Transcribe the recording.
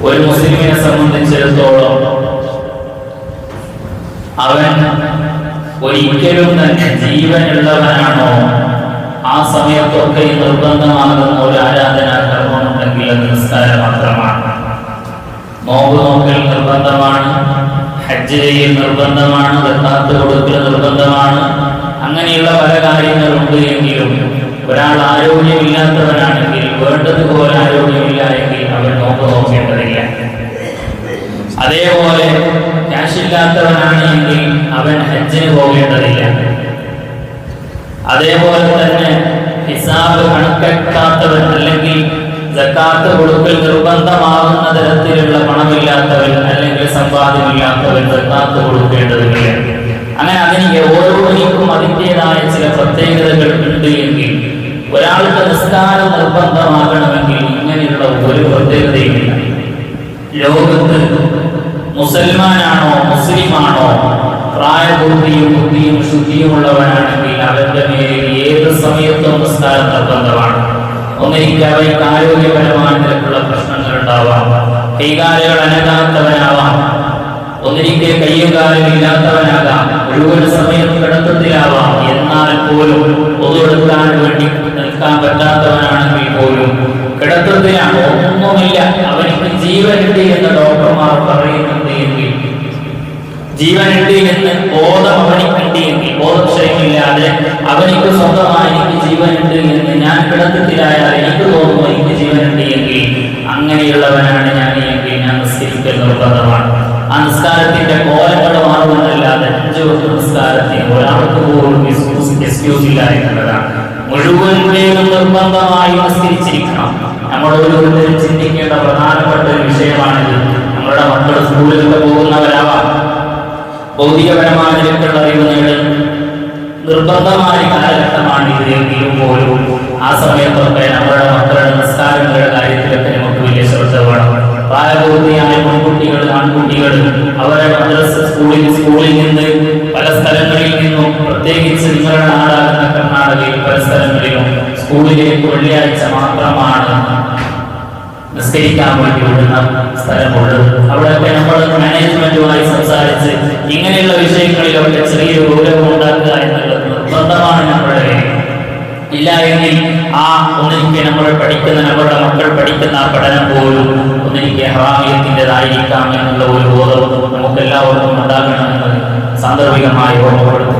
ഒരു മുസ്ലിമിനെ സംബന്ധിച്ചിടത്തോളം അവൻ ഒരിക്കലും തന്നെ ജീവനുള്ളവനാണോ ആ സമയത്തൊക്കെ നിർബന്ധമാകുന്ന ഒരു ആരാധനാ കർമ്മമുണ്ടെങ്കിൽ അത് നിസ്കാരം മാത്രമാണ്. നോമ്പ് നോക്കൽ നിർബന്ധമാണ്, ഹജ്ജ് ചെയ്യൽ നിർബന്ധമാണ്, സക്കാത്ത് കൊടുക്കൽ നിർബന്ധമാണ്. അങ്ങനെയുള്ള പല കാര്യങ്ങളുണ്ട്. എങ്കിലും ഒരാൾ ആരോഗ്യമില്ലാത്തവനാണെങ്കിൽ, വേണ്ടതുപോലെ ആരോഗ്യമില്ല എങ്കിൽ അവൻ നോമ്പ് നോക്കേണ്ടതില്ല. അതേപോലെ ക്യാഷില്ലാത്തവനാണ് എങ്കിൽ അവൻ ഹജ്ജിന് പോകേണ്ടതില്ല. അതേപോലെ തന്നെ ഹിസാബ് കണക്കെടുക്കാത്തവൻ അല്ലെങ്കിൽ സക്കാത്ത് കൊടുക്കൽ നിർബന്ധമാകുന്ന തരത്തിലുള്ള പണമില്ലാത്തവൻ അല്ലെങ്കിൽ സമ്പാദ്യമില്ലാത്തവൻ സക്കാത്ത് കൊടുക്കേണ്ടതില്ല. അങ്ങനെ അതിന് ഓരോന്നിനും അതിൻ്റെതായ ചില പ്രത്യേകതകൾ ഉണ്ട്. എങ്കിൽ ഒരാൾക്ക് നിസ്കാരം നിർബന്ധമാകണമെങ്കിൽ ഇങ്ങനെയുള്ള ഒരു പ്രത്യേകതയില്ല. ലോകത്ത് മുസൽമാനാണോ മുസ്ലിമാണോ പ്രായപൂർത്തിയും ബുദ്ധിയും ശുദ്ധിയുമുള്ളവനാണെങ്കിൽ അവന്റെ മേലിൽ ഏത് സമയത്തും നിസ്കാരം നിർബന്ധമാണ്. ഒന്നിരിക്കെ അവയ്ക്ക് ആരോഗ്യപരമായ നിരക്കുള്ള പ്രശ്നങ്ങൾ ഉണ്ടാവാം, കൈകാലുകൾ അനങ്ങാത്തവനാവാം, ഒന്നിരിക്കെ കയ്യും കാലും ഇല്ലാത്തവനാകാം, മുഴുവൻ സമയം കിടത്തത്തിലാവാം. എന്നാൽ പോലും ഒതുവെടുക്കാൻ വേണ്ടി നിൽക്കാൻ പറ്റാത്തവനാണെങ്കിൽ പോലും കിടത്തത്തിലാണ്, ഒന്നുമില്ല, അവനിക്ക് ജീവനുണ്ട് എന്ന് ഡോക്ടർമാർ പറയുന്നുണ്ട് എങ്കിൽ, ജീവനുണ്ട് എന്ന് ബോധം അവനിക്കുണ്ട് എങ്കിൽ, ബോധക്ഷയമില്ലാതെ അവനിക്ക് സ്വന്തമായി എനിക്ക് ജീവനുണ്ട് എന്ന് ഞാൻ കിടത്തത്തിലായാൽ എനിക്ക് തോന്നുന്നു എനിക്ക് ജീവനുണ്ട് എങ്കിൽ അങ്ങനെയുള്ളവനാണ് ഞാൻ എങ്കിൽ ഞാൻ നിസ്കരിക്കൽ നിർബന്ധമാണ്. ആ നിസ്കാരത്തിന്റെ കോലങ്ങൾ മാറുമെന്നല്ലാതെ 5 വക്ത് നിസ്കാരത്തിന് ഒരാൾക്ക് പോലും എക്സ്ക്യൂസ് ഇല്ല എന്നുള്ളതാണ്. മുഴുവൻ പേരും നിർബന്ധമായി നിസ്കരിച്ചിരിക്കണം. നമ്മൾ ഓരോരുത്തരും ചിന്തിക്കേണ്ട പ്രധാനപ്പെട്ട ഒരു വിഷയമാണിത്. നമ്മളുടെ മക്കൾ സ്കൂളിലൊക്കെ പോകുന്നവരാവാം, ഭൗതികപരമായ നിരക്കുള്ള അറിവ് നേടൽ നിർബന്ധമായ കാലഘട്ടമാണ് ഇത്. എങ്കിലും പോലും ആ സമയത്തൊക്കെ നമ്മളുടെ മക്കളുടെ നിസ്കാരങ്ങളുടെ കാര്യത്തിലൊക്കെ നമുക്ക് വലിയ ശ്രദ്ധ വേണം. പ്രായപൂർത്തിയായ പെൺകുട്ടികൾ ആൺകുട്ടികൾ അവരെ മദ്രസ സ്കൂളിൽ നിന്ന് പല സ്ഥലങ്ങളിൽ നിന്നും, പ്രത്യേകിച്ച് നിങ്ങളുടെ നാടാകുന്ന കർണാടകയിൽ പല സ്ഥലങ്ങളിലും സ്കൂളിലേക്ക് വെള്ളിയാഴ്ച മാത്രമാണ് നിസ്കരിക്കാൻ വേണ്ടി വിടുന്ന സ്ഥലമുള്ളത്. അവിടെയൊക്കെ നമ്മൾ മാനേജ്മെന്റുമായി സംസാരിച്ച് ഇങ്ങനെയുള്ള വിഷയങ്ങളിലൊക്കെ ചെറിയൊരു ഗൗരവം ഉണ്ടാക്കുക എന്നുള്ളത് നിർബന്ധമാണ് നമ്മളുടെ. ഇല്ല എങ്കിൽ ആ ഒന്നിരിക്കെ നമ്മുടെ മക്കൾ പഠിക്കുന്ന ആ പഠനം പോലും ഒന്നിരിക്കെ ഹറാമിയത്തിൻ്റെതായിരിക്കാം എന്നുള്ള ഒരു ബോധം നമുക്കെല്ലാവർക്കും ഉണ്ടാകണമെന്ന് സാന്ദർഭികമായി ഓർമ്മപ്പെടുത്തുക.